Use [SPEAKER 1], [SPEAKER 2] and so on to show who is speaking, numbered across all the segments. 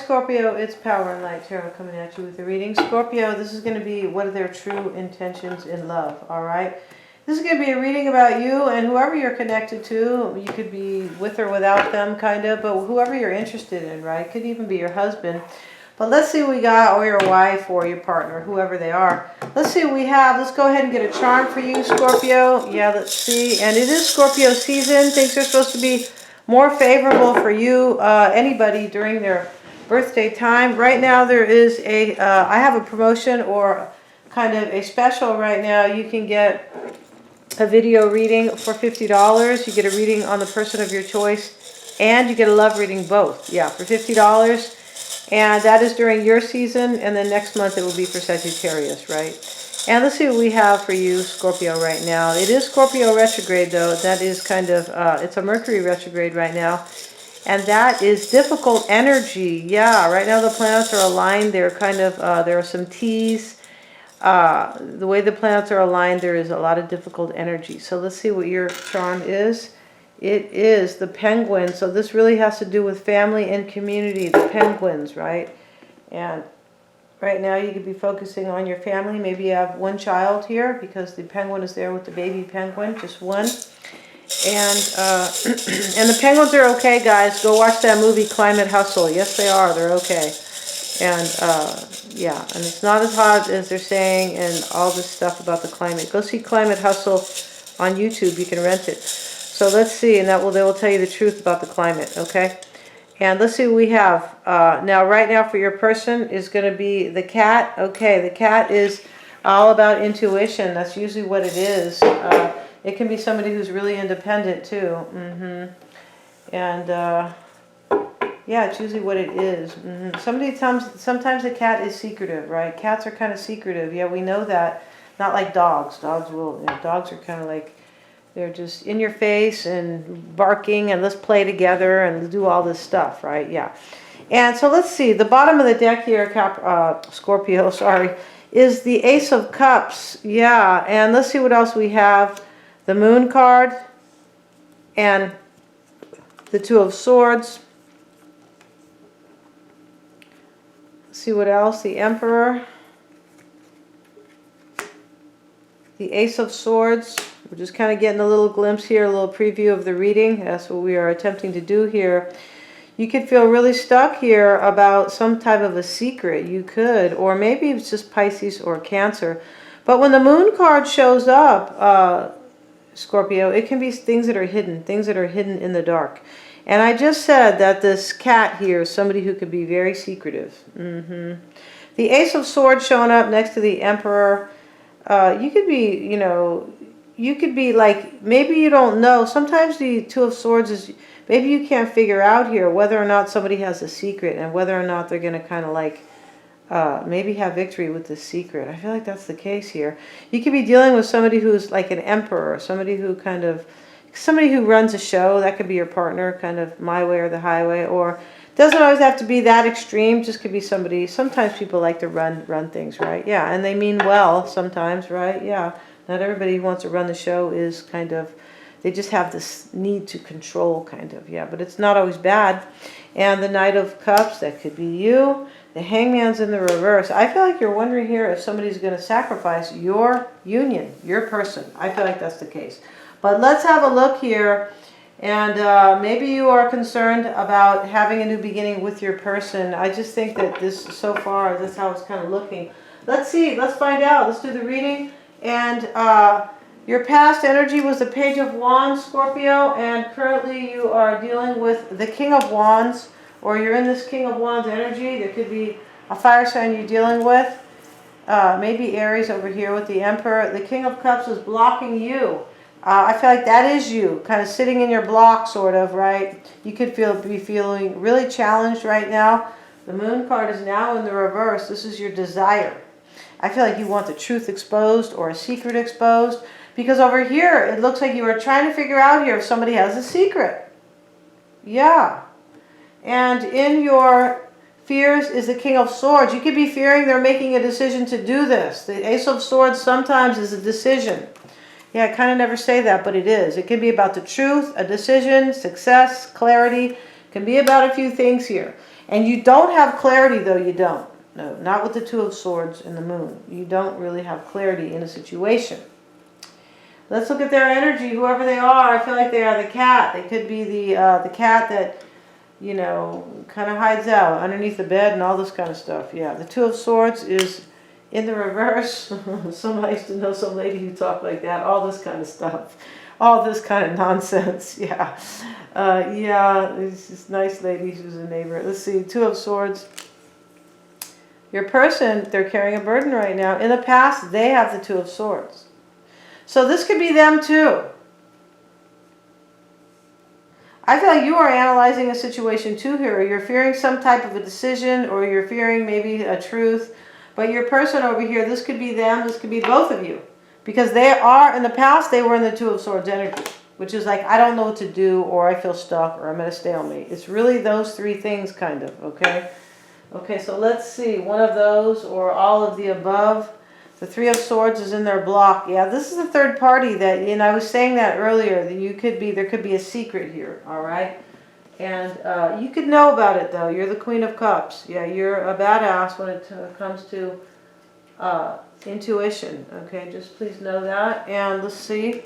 [SPEAKER 1] Scorpio, it's Power and Light Tarot coming at you with the reading. Scorpio, this is going to be what are their true intentions in love, all right? This is going to be a reading about you and whoever you're connected to. You could be with or without them, kind of, but whoever you're interested in, right? Could even be your husband. But let's see what we got, or your wife, or your partner, whoever they are. Let's see what we have. Let's go ahead and get a charm for you, Scorpio. Yeah, let's see. And it is Scorpio season. Things are supposed to be more favorable for you, anybody during their birthday time. Right now there is a, I have a promotion or kind of a special right now. You can get a video reading for $50. You get a reading on the person of your choice, and you get a love reading both. Yeah, for $50. And that is during your season, and then next month it will be for Sagittarius, right? And let's see what we have for you, Scorpio, right now. It is Scorpio retrograde, though. That is kind of, it's a Mercury retrograde right now. And that is difficult energy. Yeah, right now the planets are aligned. They're kind of, there are some T's. The way the planets are aligned, there is a lot of difficult energy. So let's see what your charm is. It is the Penguin. So this really has to do with family and community, the Penguins, right? And right now you could be focusing on your family. Maybe you have one child here because the Penguin is there with the baby Penguin, just one. And and the Penguins are okay, guys. Go watch that movie, Climate Hustle. Yes, they are. They're okay. And yeah, and it's not as hot as they're saying and all this stuff about the climate. Go see Climate Hustle on YouTube. You can rent it. So let's see, and they will tell you the truth about the climate, okay? And let's see what we have. Now, right now for your person is going to be the cat. Okay, the cat is all about intuition. That's usually what it is. It can be somebody who's really independent too. And yeah, it's usually what it is. Sometimes the cat is secretive, right? Cats are kind of secretive. Yeah, we know that. Not like dogs. Dogs are kind of like, they're just in your face and barking and let's play together and do all this stuff, right? Yeah. And so let's see. The bottom of the deck here, Scorpio, sorry, is the Ace of Cups. Yeah. And let's see what else we have. The Moon card and the Two of Swords. Let's see what else. The Emperor. The Ace of Swords. We're just kind of getting a little glimpse here, a little preview of the reading. That's what we are attempting to do here. You could feel really stuck here about some type of a secret. You could, or maybe it's just Pisces or Cancer. But when the Moon card shows up, Scorpio, it can be things that are hidden in the dark. And I just said that this cat here is somebody who could be very secretive. The Ace of Swords showing up next to the Emperor. You could be, you could be like, maybe you don't know. Sometimes the Two of Swords is, maybe you can't figure out here whether or not somebody has a secret and whether or not they're going to kind of like, maybe have victory with this secret. I feel like that's the case here. You could be dealing with somebody who's like an emperor, somebody who kind of, somebody who runs a show. That could be your partner, kind of my way or the highway, or doesn't always have to be that extreme. Just could be somebody. Sometimes people like to run things, right? Yeah, and they mean well sometimes, right? Yeah, not everybody who wants to run the show is kind of, they just have this need to control, kind of. Yeah, but it's not always bad. And the Knight of Cups, that could be you. The Hangman's in the reverse. I feel like you're wondering here if somebody's going to sacrifice your union, your person. I feel like that's the case. But let's have a look here. And maybe you are concerned about having a new beginning with your person. I just think that this, so far, that's how it's kind of looking. Let's see. Let's find out. Let's do the reading. And your past energy was the Page of Wands, Scorpio. And currently you are dealing with the King of Wands. Or you're in this King of Wands energy. There could be a fire sign you're dealing with. Maybe Aries over here with the Emperor. The King of Cups is blocking you. I feel like that is you, kind of sitting in your block, sort of, right? You could be feeling really challenged right now. The Moon card is now in the reverse. This is your desire. I feel like you want the truth exposed or a secret exposed. Because over here, it looks like you are trying to figure out here if somebody has a secret. Yeah. And in your fears is the King of Swords. You could be fearing they're making a decision to do this. The Ace of Swords sometimes is a decision. Yeah, I kind of never say that, but it is. It can be about the truth, a decision, success, clarity. It can be about a few things here. And you don't have clarity, though. You don't. No, not with the Two of Swords and the Moon. You don't really have clarity in a situation. Let's look at their energy, whoever they are. I feel like they are the cat. They could be the cat that, you know, kind of hides out underneath the bed and all this kind of stuff. Yeah, the Two of Swords is in the reverse. Somebody used to know some lady who talked like that. All this kind of stuff. All this kind of nonsense. Yeah. Yeah, it's this nice lady who's a neighbor. Let's see, Two of Swords. Your person, they're carrying a burden right now. In the past, they have the Two of Swords. So this could be them too. I feel like you are analyzing a situation too here. You're fearing some type of a decision, or you're fearing maybe a truth. But your person over here, this could be them, this could be both of you. Because they are, in the past, they were in the Two of Swords energy. Which is like, I don't know what to do, or I feel stuck, or I'm at a stalemate. It's really those three things, kind of, okay? Okay, so let's see. One of those, or all of the above. The Three of Swords is in their block. Yeah, this is a third party that, and I was saying that earlier, that you could be, there could be a secret here, all right? And you could know about it, though. You're the Queen of Cups. Yeah, you're a badass when it comes to intuition, okay? Just please know that. And let's see.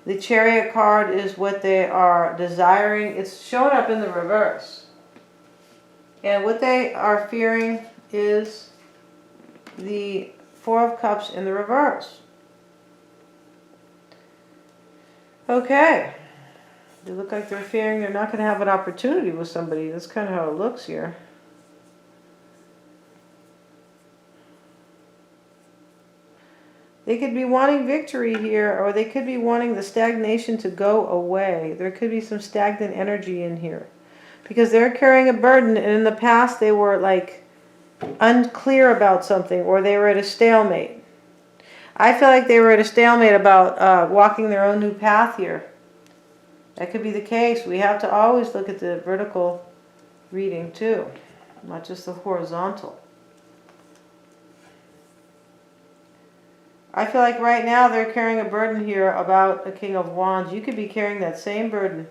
[SPEAKER 1] The Chariot card is what they are desiring. It's showing up in the reverse. And what they are fearing is the Four of Cups in the reverse. Okay. They look like they're fearing they're not going to have an opportunity with somebody. That's kind of how it looks here. They could be wanting victory here, or they could be wanting the stagnation to go away. There could be some stagnant energy in here. Because they're carrying a burden, and in the past they were like unclear about something, or they were at a stalemate. I feel like they were at a stalemate about walking their own new path here. That could be the case. We have to always look at the vertical reading too, not just the horizontal. I feel like right now they're carrying a burden here about the King of Wands. You could be carrying that same burden.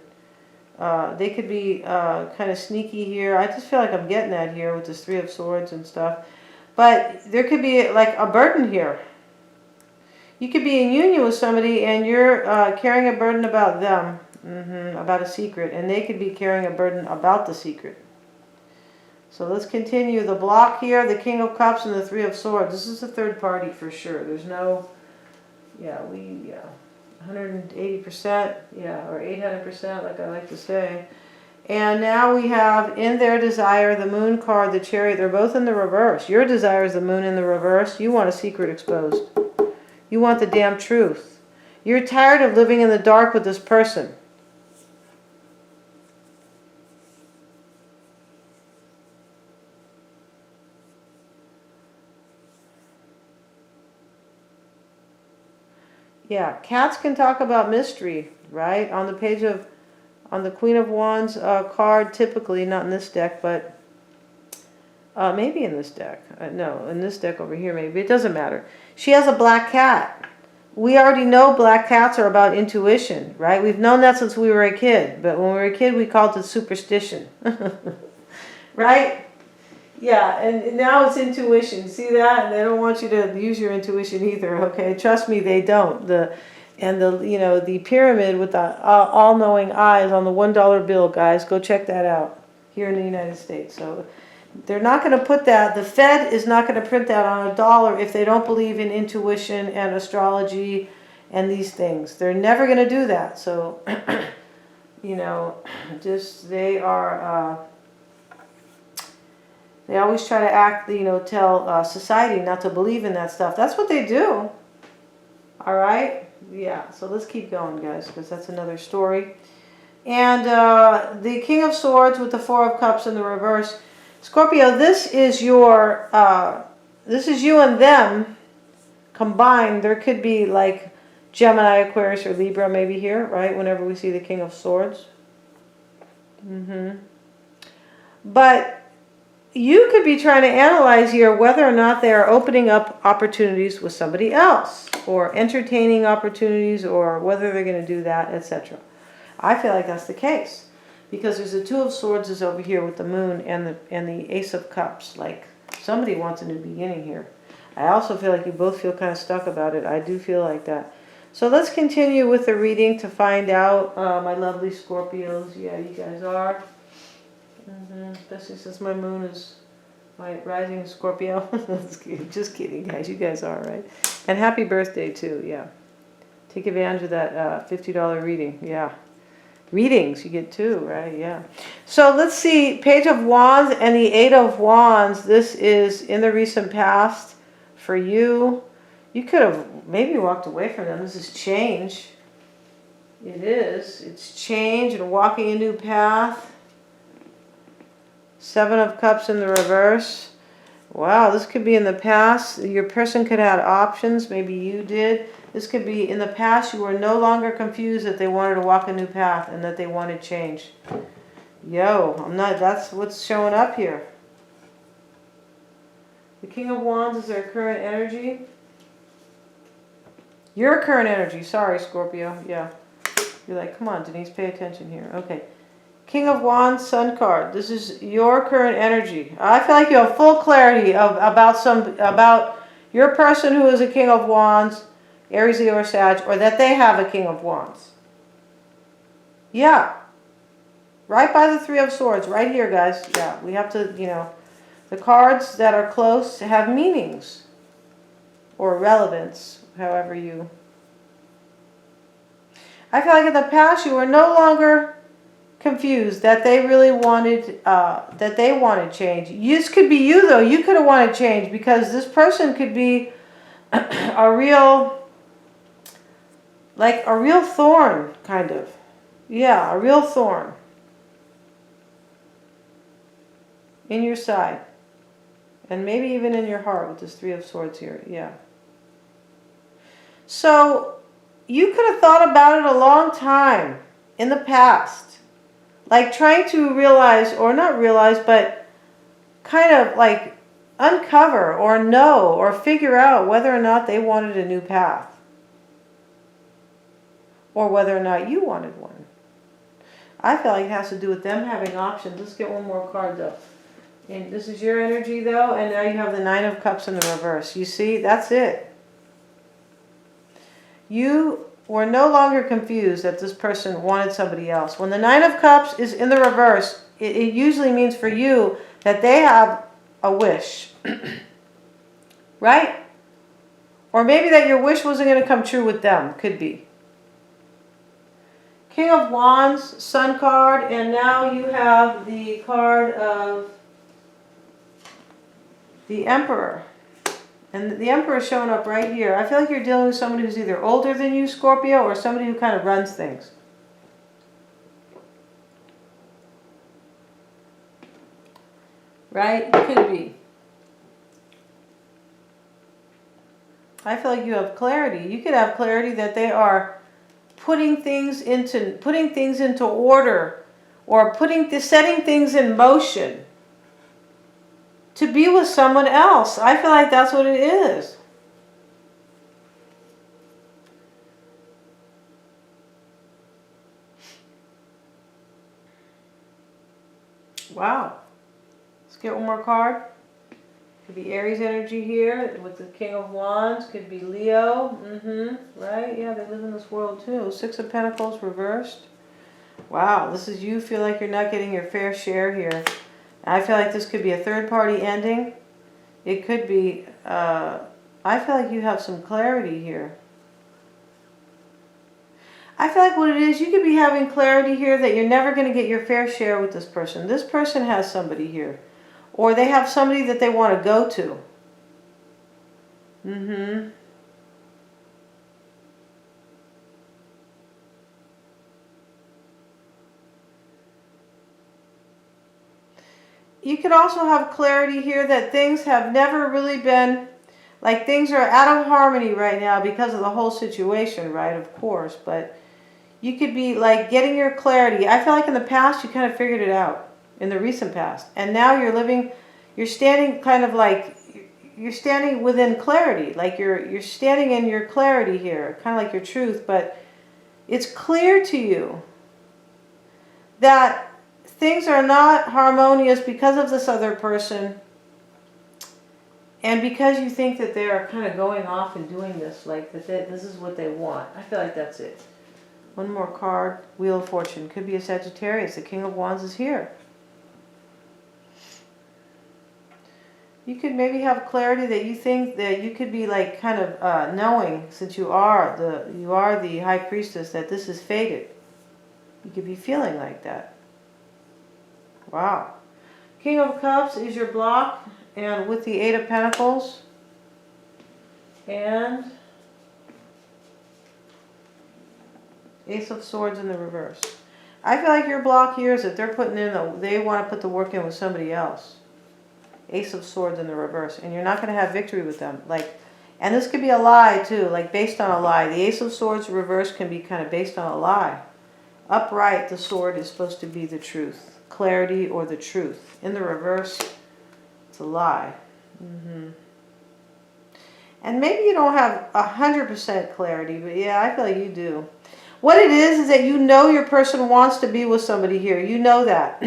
[SPEAKER 1] They could be kind of sneaky here. I just feel like I'm getting that here with this Three of Swords and stuff. But there could be like a burden here. You could be in union with somebody and you're carrying a burden about them, about a secret. And they could be carrying a burden about the secret. So let's continue. The block here, the King of Cups and the Three of Swords. This is a third party for sure. There's no, 180%, yeah, or 800%, like I like to say. And now we have in their desire the Moon card, the Chariot. They're both in the reverse. Your desire is the Moon in the reverse. You want a secret exposed. You want the damn truth. You're tired of living in the dark with this person. Yeah, cats can talk about mystery, right? On the page of, on the Queen of Wands card, typically, not in this deck, but maybe in this deck. No, in this deck over here, maybe. It doesn't matter. She has a black cat. We already know black cats are about intuition, right? We've known that since we were a kid, but when we were a kid, we called it superstition, right? Yeah, and now it's intuition. See that? And they don't want you to use your intuition either. Okay, trust me, they don't. The pyramid with the all-knowing eyes on the $1 bill, guys. Go check that out here in the United States. So they're not going to put that. The Fed is not going to print that on a dollar if they don't believe in intuition and astrology and these things. They're never going to do that. So they are. They always try to act, tell society not to believe in that stuff. That's what they do. All right? Yeah, so let's keep going, guys, because that's another story. And the King of Swords with the Four of Cups in the reverse. Scorpio, this is your, this is you and them combined. There could be like Gemini, Aquarius, or Libra maybe here, right? Whenever we see the King of Swords. But you could be trying to analyze here whether or not they are opening up opportunities with somebody else, or entertaining opportunities, or whether they're going to do that, etc. I feel like that's the case. Because there's the Two of Swords is over here with the Moon and the Ace of Cups. Like somebody wants a new beginning here. I also feel like you both feel kind of stuck about it. I do feel like that. So let's continue with the reading to find out, my lovely Scorpios. Yeah, you guys are. Especially since my moon is my rising Scorpio. Just kidding, guys. You guys are, right? And happy birthday, too. Yeah. Take advantage of that $50 reading. Yeah. Readings, you get 2, right? Yeah. So let's see. Page of Wands and the Eight of Wands. This is in the recent past for you. You could have maybe walked away from them. This is change. It is. It's change and walking a new path. 7 of Cups in the reverse. Wow, this could be in the past. Your person could have had options. Maybe you did. This could be in the past. You were no longer confused that they wanted to walk a new path and that they wanted change. Yo, I'm not. That's what's showing up here. The King of Wands is their current energy. Your current energy. Sorry, Scorpio. Yeah. You're like, come on, Denise, pay attention here. Okay. King of Wands, Sun card. This is your current energy. I feel like you have full clarity about your person who is a King of Wands, Aries, Leo, or Sag, or that they have a King of Wands. Yeah. Right by the Three of Swords. Right here, guys. Yeah. We have to, the cards that are close have meanings. Or relevance. However you... I feel like in the past you were no longer confused that they really wanted, change. This could be you, though. You could have wanted change because this person could be a real thorn, kind of. Yeah, a real thorn in your side. And maybe even in your heart with this Three of Swords here. Yeah. So you could have thought about it a long time in the past. Like trying to realize, or not realize, but kind of like uncover or know or figure out whether or not they wanted a new path. Or whether or not you wanted one. I feel like it has to do with them having options. Let's get one more card though. And this is your energy though, and now you have the Nine of Cups in the reverse. You see, that's it. You were no longer confused that this person wanted somebody else. When the Nine of Cups is in the reverse, it usually means for you that they have a wish. Right? Or maybe that your wish wasn't going to come true with them. Could be. King of Wands, Sun card, and now you have the card of the Emperor. And the Emperor is showing up right here. I feel like you're dealing with somebody who's either older than you, Scorpio, or somebody who kind of runs things. Right? Could be. I feel like you have clarity. You could have clarity that they are putting things into order, or setting things in motion to be with someone else. I feel like that's what it is. Wow. Let's get one more card. Could be Aries energy here with the King of Wands. Could be Leo. Right? Yeah, they live in this world too. Six of Pentacles reversed. Wow, this is you feel like you're not getting your fair share here. I feel like this could be a third-party ending. It could be, I feel like you have some clarity here. I feel like what it is, you could be having clarity here that you're never going to get your fair share with this person. This person has somebody here. Or they have somebody that they want to go to. You could also have clarity here that things have never really been, like things are out of harmony right now because of the whole situation, right? Of course, but you could be like getting your clarity. I feel like in the past you kind of figured it out, in the recent past. And now you're standing kind of like, you're standing within clarity. Like you're standing in your clarity here, kind of like your truth, but it's clear to you that things are not harmonious because of this other person. And because you think that they are kind of going off and doing this, like that this is what they want. I feel like that's it. One more card. Wheel of Fortune. Could be a Sagittarius. The King of Wands is here. You could maybe have clarity that you think that you could be like kind of knowing, since you are the High Priestess, that this is fated. You could be feeling like that. Wow. King of Cups is your block, and with the Eight of Pentacles and Ace of Swords in the reverse. I feel like your block here is that they're putting in, they want to put the work in with somebody else. Ace of Swords in the reverse, and you're not going to have victory with them. Like, and this could be a lie too, like based on a lie. The Ace of Swords reverse can be kind of based on a lie. Upright, the sword is supposed to be the truth, clarity, or the truth. In the reverse, it's a lie. And maybe you don't have 100% clarity, but yeah, I feel like you do. What it is that you know your person wants to be with somebody here. You know that,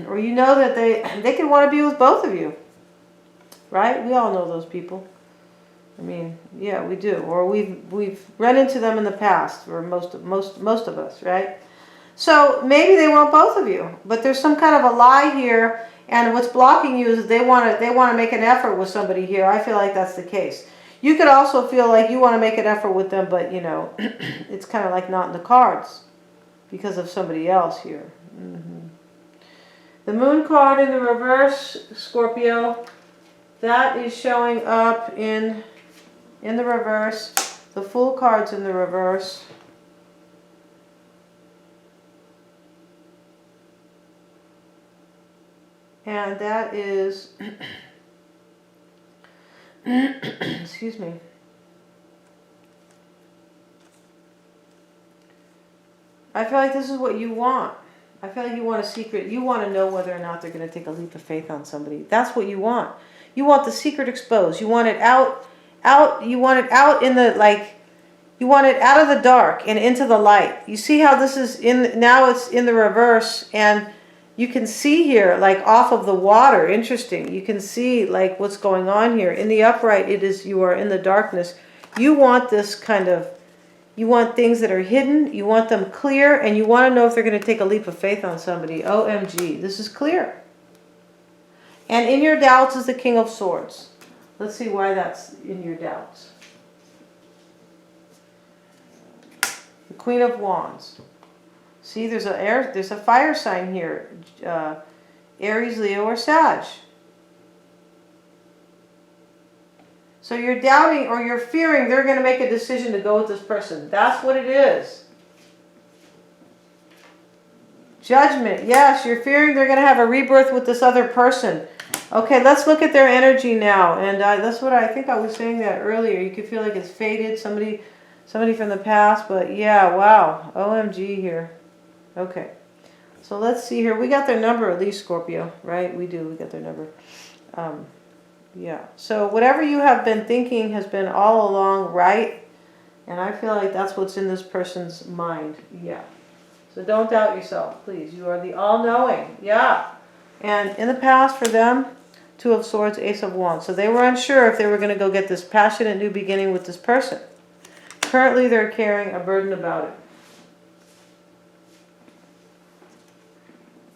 [SPEAKER 1] or you know that they can want to be with both of you. Right? We all know those people. I mean, yeah, we do. Or we've run into them in the past, or most of us, right? So maybe they want both of you, but there's some kind of a lie here, and what's blocking you is they want to make an effort with somebody here. I feel like that's the case. You could also feel like you want to make an effort with them, but you know, it's kind of like not in the cards because of somebody else here. The Moon card in the reverse, Scorpio. That is showing up in the reverse. The Fool card's in the reverse. And that is, excuse me. I feel like this is what you want. I feel like you want a secret. You want to know whether or not they're going to take a leap of faith on somebody. That's what you want. You want the secret exposed. You want it out, you want it out in the, like, you want it out of the dark and into the light. You see how this is now it's in the reverse, and you can see here, like off of the water, interesting. You can see like what's going on here. In the upright, it is, you are in the darkness. You want this kind of, you want things that are hidden, you want them clear, and you want to know if they're going to take a leap of faith on somebody. OMG, this is clear. And in your doubts is the King of Swords. Let's see why that's in your doubts. The Queen of Wands. See, there's a fire sign here. Aries, Leo, or Sag. So you're doubting or you're fearing they're going to make a decision to go with this person. That's what it is. Judgment. Yes, you're fearing they're going to have a rebirth with this other person. Okay, let's look at their energy now. And that's what I think I was saying that earlier. You could feel like it's faded. Somebody from the past. But yeah, wow. OMG here. Okay. So let's see here. We got their number at least, Scorpio. Right? We do. We got their number. Yeah. So whatever you have been thinking has been all along right. And I feel like that's what's in this person's mind. Yeah. So don't doubt yourself, please. You are the all-knowing. Yeah. And in the past for them, Two of Swords, Ace of Wands. So they were unsure if they were going to go get this passionate new beginning with this person. Currently, they're carrying a burden about it.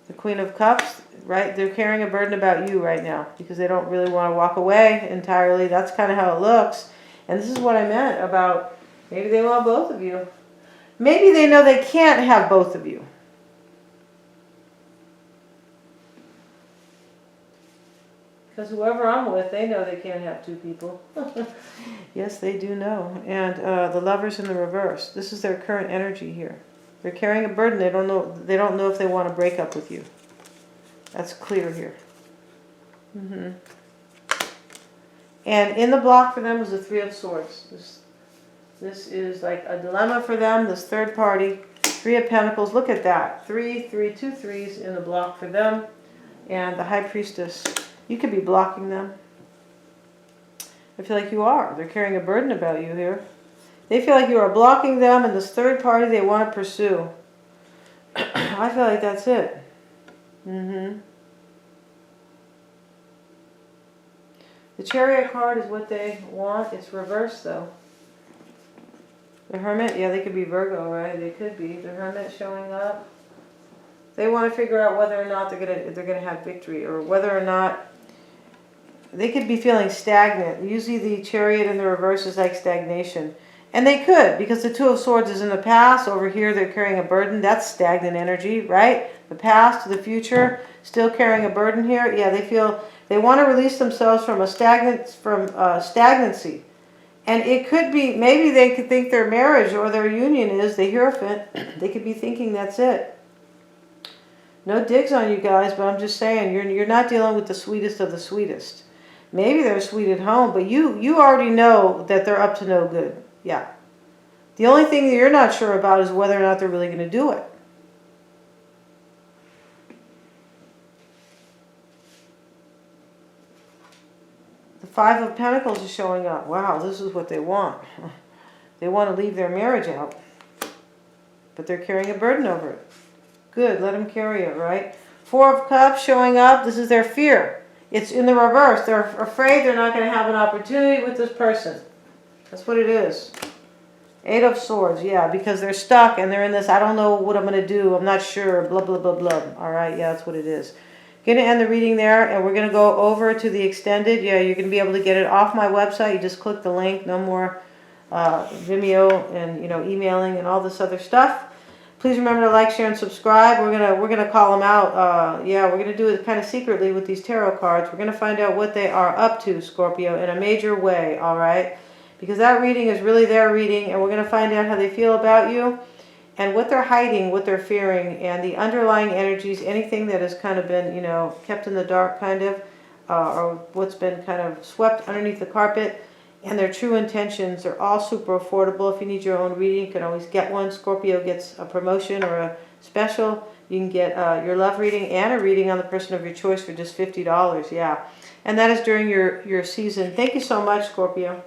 [SPEAKER 1] The Queen of Cups, right? They're carrying a burden about you right now because they don't really want to walk away entirely. That's kind of how it looks. And this is what I meant about maybe they want both of you. Maybe they know they can't have both of you. Because whoever I'm with, they know they can't have two people. Yes, they do know. And the Lovers in the reverse. This is their current energy here. They're carrying a burden. They don't know if they want to break up with you. That's clear here. And in the block for them is the Three of Swords. This is like a dilemma for them. This third party. Three of Pentacles. Look at that. Two threes in the block for them. And the High Priestess. You could be blocking them. I feel like you are. They're carrying a burden about you here. They feel like you are blocking them, and this third party they want to pursue. I feel like that's it. Mm-hmm. The Chariot card is what they want. It's reversed though. The Hermit, yeah, they could be Virgo, right? They could be. The Hermit showing up. They want to figure out whether or not they're gonna have victory, or whether or not they could be feeling stagnant. Usually the Chariot in the reverse is like stagnation. And they could, because the Two of Swords is in the past. Over here they're carrying a burden. That's stagnant energy, right? The past to the future, still carrying a burden here. Yeah, they feel they want to release themselves from stagnancy. And it could be, maybe they could think their marriage or their union is the Hierophant. They could be thinking that's it. No digs on you guys, but I'm just saying, you're not dealing with the sweetest of the sweetest. Maybe they're sweet at home, but you already know that they're up to no good. Yeah. The only thing that you're not sure about is whether or not they're really going to do it. The Five of Pentacles is showing up. Wow, this is what they want. They want to leave their marriage out, but they're carrying a burden over it. Good, let them carry it, right? Four of Cups showing up. This is their fear. It's in the reverse. They're afraid they're not going to have an opportunity with this person. That's what it is. Eight of Swords, yeah, because they're stuck and they're in this, I don't know what I'm going to do, I'm not sure, blah, blah, blah, blah. All right, yeah, that's what it is. Going to end the reading there, and we're going to go over to the extended. Yeah, you're going to be able to get it off my website. You just click the link. No more Vimeo and, emailing and all this other stuff. Please remember to like, share, and subscribe. We're gonna call them out. Yeah, we're gonna do it kind of secretly with these tarot cards. We're gonna find out what they are up to, Scorpio, in a major way. All right, because that reading is really their reading, and we're gonna find out how they feel about you, and what they're hiding, what they're fearing, and the underlying energies. Anything that has kind of been, kept in the dark, kind of, or what's been kind of swept underneath the carpet. And their true intentions are all super affordable. If you need your own reading, you can always get one. Scorpio gets a promotion or a special. You can get your love reading and a reading on the person of your choice for just $50. Yeah. And that is during your season. Thank you so much, Scorpio.